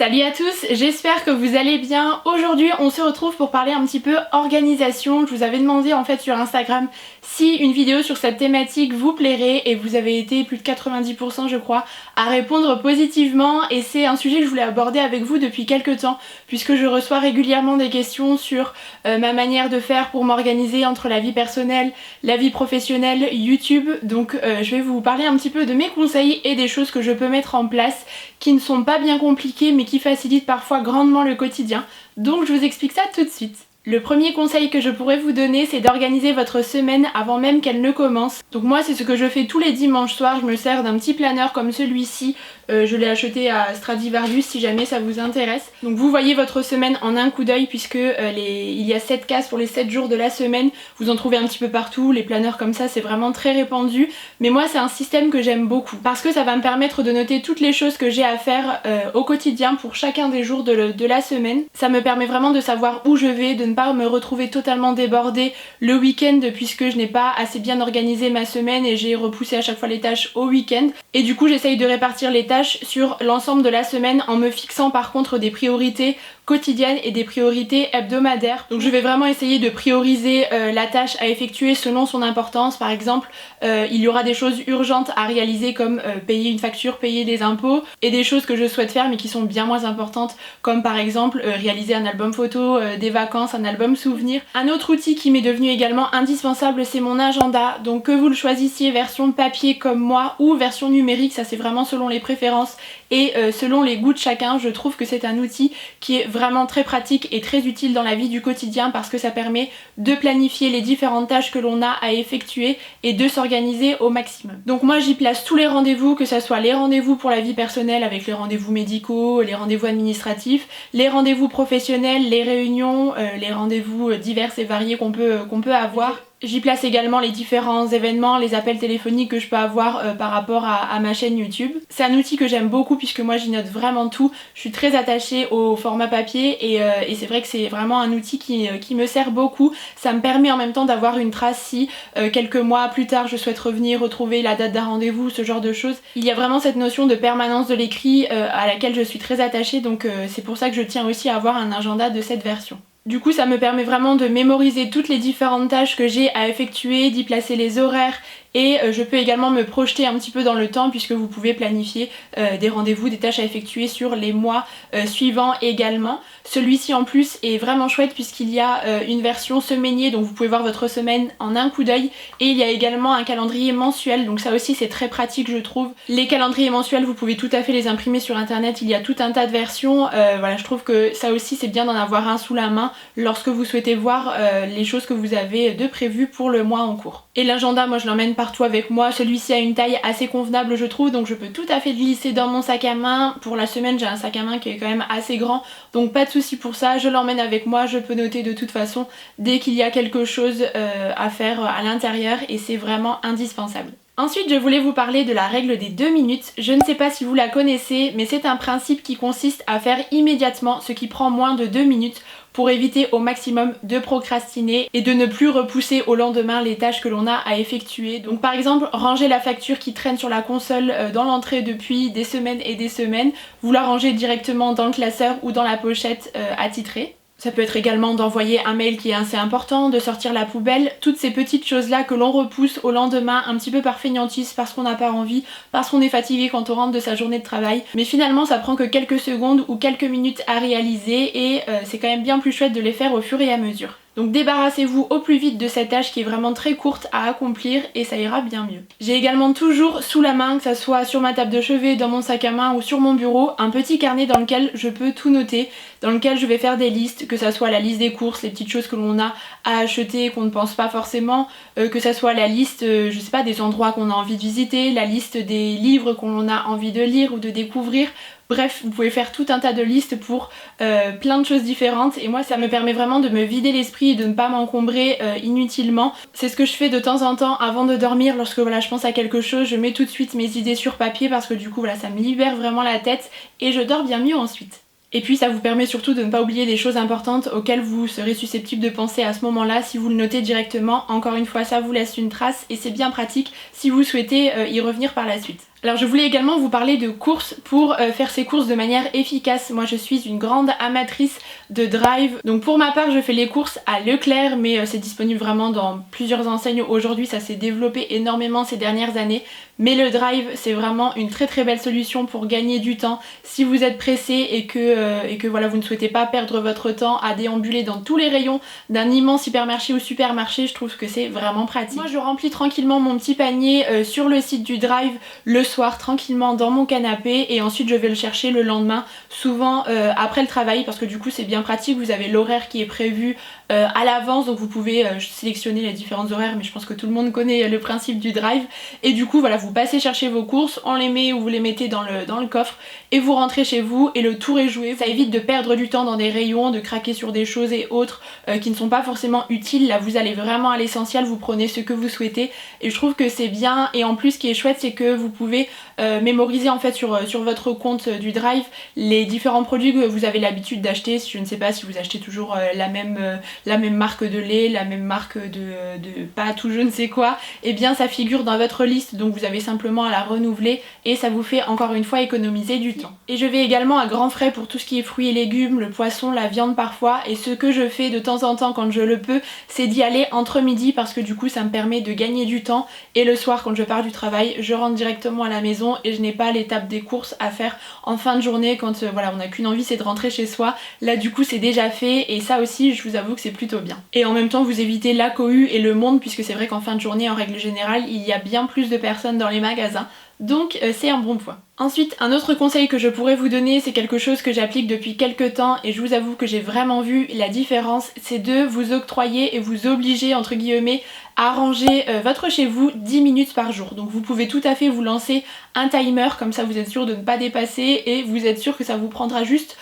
Salut à tous, j'espère que vous allez bien. Aujourd'hui on se retrouve pour parler un petit peu organisation. Je vous avais demandé en fait sur Instagram si une vidéo sur cette thématique vous plairait et vous avez été plus de 90% je crois à répondre positivement, et c'est un sujet que je voulais aborder avec vous depuis quelques temps puisque je reçois régulièrement des questions sur ma manière de faire pour m'organiser entre la vie personnelle, la vie professionnelle, YouTube. Donc je vais vous parler un petit peu de mes conseils et des choses que je peux mettre en place qui ne sont pas bien compliquées mais qui facilitent parfois grandement le quotidien. Donc je vous explique ça tout de suite. Le premier conseil que je pourrais vous donner, c'est d'organiser votre semaine avant même qu'elle ne commence. Donc moi c'est ce que je fais tous les dimanches soirs, je me sers d'un petit planeur comme celui-ci. Je l'ai acheté à Stradivarius si jamais ça vous intéresse. Donc vous voyez votre semaine en un coup d'œil puisque il y a 7 cases pour les 7 jours de la semaine. Vous en trouvez un petit peu partout, les planeurs comme ça c'est vraiment très répandu. Mais moi c'est un système que j'aime beaucoup parce que ça va me permettre de noter toutes les choses que j'ai à faire au quotidien pour chacun des jours de la semaine. Ça me permet vraiment de savoir où je vais, de ne pas me retrouver totalement débordée le week-end puisque je n'ai pas assez bien organisé ma semaine et j'ai repoussé à chaque fois les tâches au week-end. Et du coup j'essaye de répartir les tâches sur l'ensemble de la semaine en me fixant par contre des priorités quotidiennes et des priorités hebdomadaires. Donc je vais vraiment essayer de prioriser la tâche à effectuer selon son importance. Par exemple il y aura des choses urgentes à réaliser comme payer une facture, payer des impôts, et des choses que je souhaite faire mais qui sont bien moins importantes comme par exemple réaliser un album photo, des vacances, un album souvenir. Un autre outil qui m'est devenu également indispensable, c'est mon agenda. Donc que vous le choisissiez version papier comme moi ou version numérique, ça c'est vraiment selon les préférences et selon les goûts de chacun. Je trouve que c'est un outil qui est vraiment très pratique et très utile dans la vie du quotidien parce que ça permet de planifier les différentes tâches que l'on a à effectuer et de s'organiser au maximum. Donc moi j'y place tous les rendez-vous, que ce soit les rendez-vous pour la vie personnelle avec les rendez-vous médicaux, les rendez-vous administratifs, les rendez-vous professionnels, les réunions, les rendez-vous divers et variés qu'on peut avoir. J'y place également les différents événements, les appels téléphoniques que je peux avoir par rapport à ma chaîne YouTube. C'est un outil que j'aime beaucoup puisque moi j'y note vraiment tout. Je suis très attachée au format papier et c'est vrai que c'est vraiment un outil qui me sert beaucoup. Ça me permet en même temps d'avoir une trace si quelques mois plus tard je souhaite revenir, retrouver la date d'un rendez-vous, ce genre de choses. Il y a vraiment cette notion de permanence de l'écrit à laquelle je suis très attachée, donc c'est pour ça que je tiens aussi à avoir un agenda de cette version. Du coup ça me permet vraiment de mémoriser toutes les différentes tâches que j'ai à effectuer, d'y placer les horaires et je peux également me projeter un petit peu dans le temps puisque vous pouvez planifier des rendez-vous, des tâches à effectuer sur les mois suivants également. Celui-ci en plus est vraiment chouette puisqu'il y a une version semainier, donc vous pouvez voir votre semaine en un coup d'œil, et il y a également un calendrier mensuel, donc ça aussi c'est très pratique je trouve. Les calendriers mensuels vous pouvez tout à fait les imprimer sur internet, il y a tout un tas de versions, voilà, je trouve que ça aussi c'est bien d'en avoir un sous la main lorsque vous souhaitez voir les choses que vous avez de prévues pour le mois en cours. Et l'agenda moi je l'emmène partout avec moi, celui-ci a une taille assez convenable je trouve, donc je peux tout à fait le glisser dans mon sac à main. Pour la semaine j'ai un sac à main qui est quand même assez grand, donc pas de souci pour ça, je l'emmène avec moi, je peux noter de toute façon dès qu'il y a quelque chose à faire à l'intérieur et c'est vraiment indispensable. Ensuite je voulais vous parler de la règle des 2 minutes. Je ne sais pas si vous la connaissez mais c'est un principe qui consiste à faire immédiatement ce qui prend moins de 2 minutes pour éviter au maximum de procrastiner et de ne plus repousser au lendemain les tâches que l'on a à effectuer. Donc par exemple ranger la facture qui traîne sur la console dans l'entrée depuis des semaines et des semaines, vous la rangez directement dans le classeur ou dans la pochette attitrée. Ça peut être également d'envoyer un mail qui est assez important, de sortir la poubelle, toutes ces petites choses-là que l'on repousse au lendemain un petit peu par fainéantise parce qu'on n'a pas envie, parce qu'on est fatigué quand on rentre de sa journée de travail. Mais finalement ça prend que quelques secondes ou quelques minutes à réaliser et c'est quand même bien plus chouette de les faire au fur et à mesure. Donc débarrassez-vous au plus vite de cette tâche qui est vraiment très courte à accomplir et ça ira bien mieux. J'ai également toujours sous la main, que ça soit sur ma table de chevet, dans mon sac à main ou sur mon bureau, un petit carnet dans lequel je peux tout noter, dans lequel je vais faire des listes, que ça soit la liste des courses, les petites choses que l'on a à acheter qu'on ne pense pas forcément, que ça soit la liste, je sais pas, des endroits qu'on a envie de visiter, la liste des livres qu'on a envie de lire ou de découvrir. Bref, vous pouvez faire tout un tas de listes pour plein de choses différentes et moi ça me permet vraiment de me vider l'esprit et de ne pas m'encombrer inutilement. C'est ce que je fais de temps en temps avant de dormir lorsque voilà, je pense à quelque chose, je mets tout de suite mes idées sur papier parce que du coup voilà, ça me libère vraiment la tête et je dors bien mieux ensuite. Et puis ça vous permet surtout de ne pas oublier des choses importantes auxquelles vous serez susceptible de penser à ce moment-là si vous le notez directement. Encore une fois, ça vous laisse une trace et c'est bien pratique si vous souhaitez y revenir par la suite. Alors je voulais également vous parler de courses pour faire ces courses de manière efficace. Moi je suis une grande amatrice de Drive. Donc pour ma part je fais les courses à Leclerc, mais c'est disponible vraiment dans plusieurs enseignes. Aujourd'hui ça s'est développé énormément ces dernières années. Mais le Drive c'est vraiment une très très belle solution pour gagner du temps si vous êtes pressé et que voilà, vous ne souhaitez pas perdre votre temps à déambuler dans tous les rayons d'un immense hypermarché ou supermarché. Je trouve que c'est vraiment pratique. Moi je remplis tranquillement mon petit panier sur le site du Drive le soir tranquillement dans mon canapé et ensuite je vais le chercher le lendemain, souvent après le travail, parce que du coup c'est bien pratique, vous avez l'horaire qui est prévu à l'avance, donc vous pouvez sélectionner les différents horaires, mais je pense que tout le monde connaît le principe du Drive. Et du coup voilà, vous passez chercher vos courses, on les met ou vous les mettez dans le coffre et vous rentrez chez vous et le tour est joué. Ça évite de perdre du temps dans des rayons, de craquer sur des choses et autres qui ne sont pas forcément utiles. Là vous allez vraiment à l'essentiel, vous prenez ce que vous souhaitez et je trouve que c'est bien. Et en plus ce qui est chouette c'est que vous pouvez mémoriser en fait sur votre compte du Drive les différents produits que vous avez l'habitude d'acheter. Je ne sais pas si vous achetez toujours la même marque de lait, la même marque de pâtes ou je ne sais quoi, et bien ça figure dans votre liste, donc vous avez simplement à la renouveler et ça vous fait encore une fois économiser du temps. Et je vais également à grands frais pour tout ce qui est fruits et légumes, le poisson, la viande parfois, et ce que je fais de temps en temps quand je le peux, c'est d'y aller entre midi parce que du coup ça me permet de gagner du temps et le soir quand je pars du travail, je rentre directement à la maison et je n'ai pas l'étape des courses à faire en fin de journée quand voilà, on n'a qu'une envie, c'est de rentrer chez soi. Là du coup c'est déjà fait et ça aussi je vous avoue que c'est plutôt bien. Et en même temps vous évitez la cohue et le monde, puisque c'est vrai qu'en fin de journée en règle générale il y a bien plus de personnes dans les magasins, donc c'est un bon point. Ensuite, un autre conseil que je pourrais vous donner, c'est quelque chose que j'applique depuis quelques temps et je vous avoue que j'ai vraiment vu la différence, c'est de vous octroyer et vous obliger entre guillemets à ranger votre chez vous 10 minutes par jour. Donc vous pouvez tout à fait vous lancer un timer, comme ça vous êtes sûr de ne pas dépasser et vous êtes sûr que ça vous prendra juste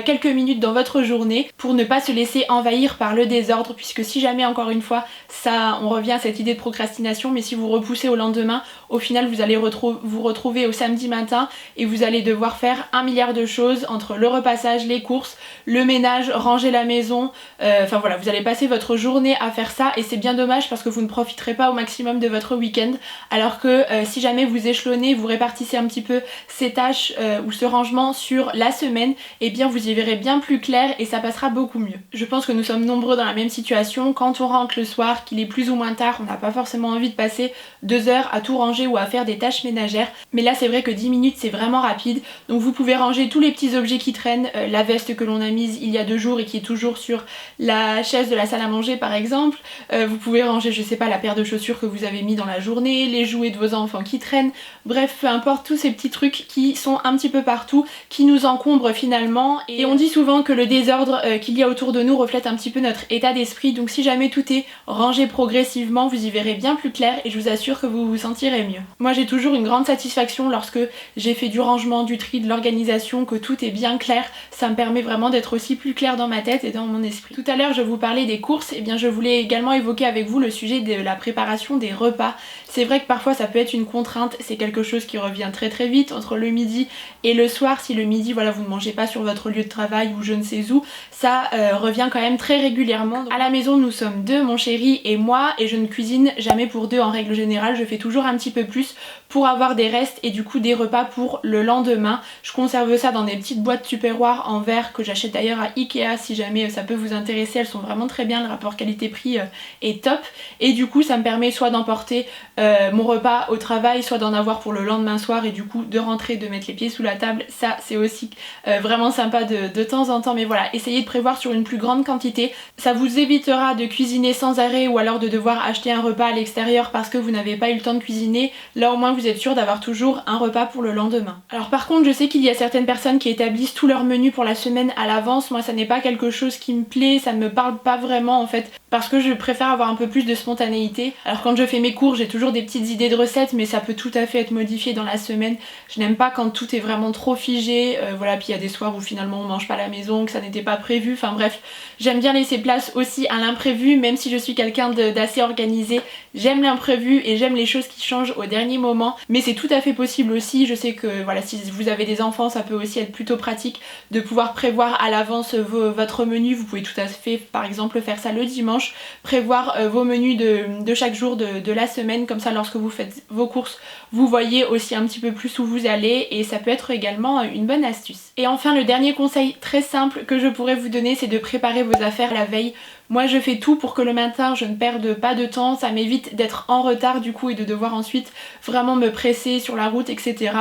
quelques minutes dans votre journée pour ne pas se laisser envahir par le désordre, puisque si jamais encore une fois ça, on revient à cette idée de procrastination, mais si vous repoussez au lendemain, au final vous allez vous retrouver au samedi matin et vous allez devoir faire 1 milliard de choses entre le repassage, les courses, le ménage, ranger la maison, enfin voilà, vous allez passer votre journée à faire ça et c'est bien dommage parce que vous ne profiterez pas au maximum de votre week-end, alors que si jamais vous échelonnez, vous répartissez un petit peu ces tâches ou ce rangement sur la semaine, et bien vous y verrez bien plus clair et ça passera beaucoup mieux. Je pense que nous sommes nombreux dans la même situation, quand on rentre le soir, qu'il est plus ou moins tard, on n'a pas forcément envie de passer 2 heures à tout ranger ou à faire des tâches ménagères, mais là c'est vrai que 10 minutes c'est vraiment rapide, donc vous pouvez ranger tous les petits objets qui traînent, la veste que l'on a mise il y a 2 jours et qui est toujours sur la chaise de la salle à manger par exemple, vous pouvez ranger je sais pas la paire de chaussures que vous avez mis dans la journée, les jouets de vos enfants qui traînent, bref peu importe tous ces petits trucs qui sont un petit peu partout, qui nous encombrent finalement. Et on dit souvent que le désordre qu'il y a autour de nous reflète un petit peu notre état d'esprit, donc si jamais tout est rangé progressivement, vous y verrez bien plus clair et je vous assure que vous vous sentirez mieux. Moi j'ai toujours une grande satisfaction lorsque j'ai fait du rangement, du tri, de l'organisation, que tout est bien clair, ça me permet vraiment d'être aussi plus clair dans ma tête et dans mon esprit. Tout à l'heure je vous parlais des courses, et bien je voulais également évoquer avec vous le sujet de la préparation des repas. C'est vrai que parfois ça peut être une contrainte, c'est quelque chose qui revient très très vite entre le midi et le soir. Si le midi voilà vous ne mangez pas sur votre lieu de travail ou je ne sais où, ça revient quand même très régulièrement. À la maison nous sommes 2, mon chéri et moi, et je ne cuisine jamais pour 2 en règle générale, je fais toujours un petit peu plus pour avoir des restes et du coup des repas pour le lendemain. Je conserve ça dans des petites boîtes tupperware en verre que j'achète d'ailleurs à Ikea si jamais ça peut vous intéresser, elles sont vraiment très bien, le rapport qualité-prix est top et du coup ça me permet soit d'emporter mon repas au travail, soit d'en avoir pour le lendemain soir et du coup de rentrer, de mettre les pieds sous la table. Ça c'est aussi vraiment sympa de temps en temps, mais voilà, essayez de prévoir sur une plus grande quantité, ça vous évitera de cuisiner sans arrêt ou alors de devoir acheter un repas à l'extérieur parce que vous n'avez pas eu le temps de cuisiner. Là au moins vous êtes sûr d'avoir toujours un repas pour le lendemain. Alors par contre je sais qu'il y a certaines personnes qui établissent tout leur menu pour la semaine à l'avance, moi ça n'est pas quelque chose qui me plaît, ça ne me parle pas vraiment en fait, parce que je préfère avoir un peu plus de spontanéité. Alors quand je fais mes cours j'ai toujours des petites idées de recettes, mais ça peut tout à fait être modifié dans la semaine. Je n'aime pas quand tout est vraiment trop figé, voilà, puis il y a des soirs où finalement on mange pas à la maison, que ça n'était pas prévu, enfin bref, j'aime bien laisser place aussi à l'imprévu, même si je suis quelqu'un d'assez organisé, j'aime l'imprévu et j'aime les choses qui changent au dernier moment, mais c'est tout à fait possible aussi. Je sais que voilà, si vous avez des enfants ça peut aussi être plutôt pratique de pouvoir prévoir à l'avance votre menu, vous pouvez tout à fait par exemple faire ça le dimanche dimanche, prévoir vos menus de chaque jour de la semaine, comme ça lorsque vous faites vos courses vous voyez aussi un petit peu plus où vous allez et ça peut être également une bonne astuce. Et enfin le dernier conseil très simple que je pourrais vous donner, c'est de préparer vos affaires la veille. Moi je fais tout pour que le matin je ne perde pas de temps, ça m'évite d'être en retard du coup et de devoir ensuite vraiment me presser sur la route, etc.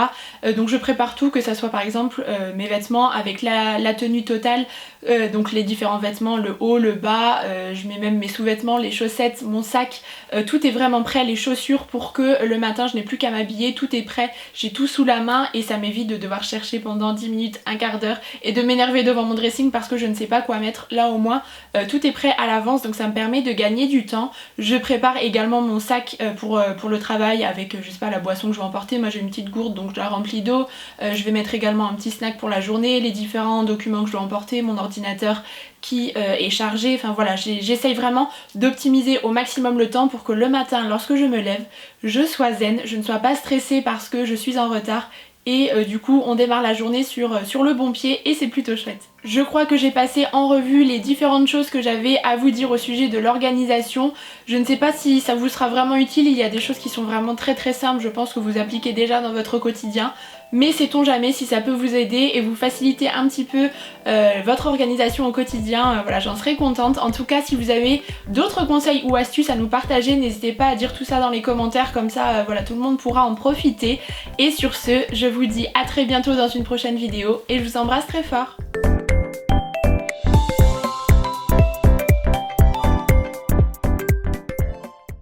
Donc je prépare tout, que ça soit par exemple mes vêtements avec la tenue totale, donc les différents vêtements, le haut, le bas, je mets même mes sous-vêtements, les chaussettes, mon sac, tout est vraiment prêt, les chaussures pour que le matin je n'ai plus qu'à m'habiller, tout est prêt, j'ai tout sous la main et ça m'évite de devoir chercher pendant 10 minutes, un quart d'heure et de m'énerver devant mon dressing parce que je ne sais pas quoi mettre. Là au moins tout est prêt à l'avance, donc ça me permet de gagner du temps. Je prépare également mon sac pour le travail avec je sais pas la boisson que je vais emporter. Moi j'ai une petite gourde donc je la remplis d'eau, je vais mettre également un petit snack pour la journée, les différents documents que je dois emporter, mon ordinateur qui est chargé, enfin voilà, j'essaye vraiment d'optimiser au maximum le temps pour que le matin lorsque je me lève je sois zen, je ne sois pas stressée parce que je suis en retard et du coup on démarre la journée sur le bon pied et c'est plutôt chouette. Je crois que j'ai passé en revue les différentes choses que j'avais à vous dire au sujet de l'organisation. Je ne sais pas si ça vous sera vraiment utile, il y a des choses qui sont vraiment très simples, je pense que vous appliquez déjà dans votre quotidien. Mais sait-on jamais si ça peut vous aider et vous faciliter un petit peu votre organisation au quotidien, voilà, j'en serais contente. En tout cas si vous avez d'autres conseils ou astuces à nous partager, n'hésitez pas à dire tout ça dans les commentaires, comme ça voilà, tout le monde pourra en profiter. Et sur ce, je vous dis à très bientôt dans une prochaine vidéo et je vous embrasse très fort.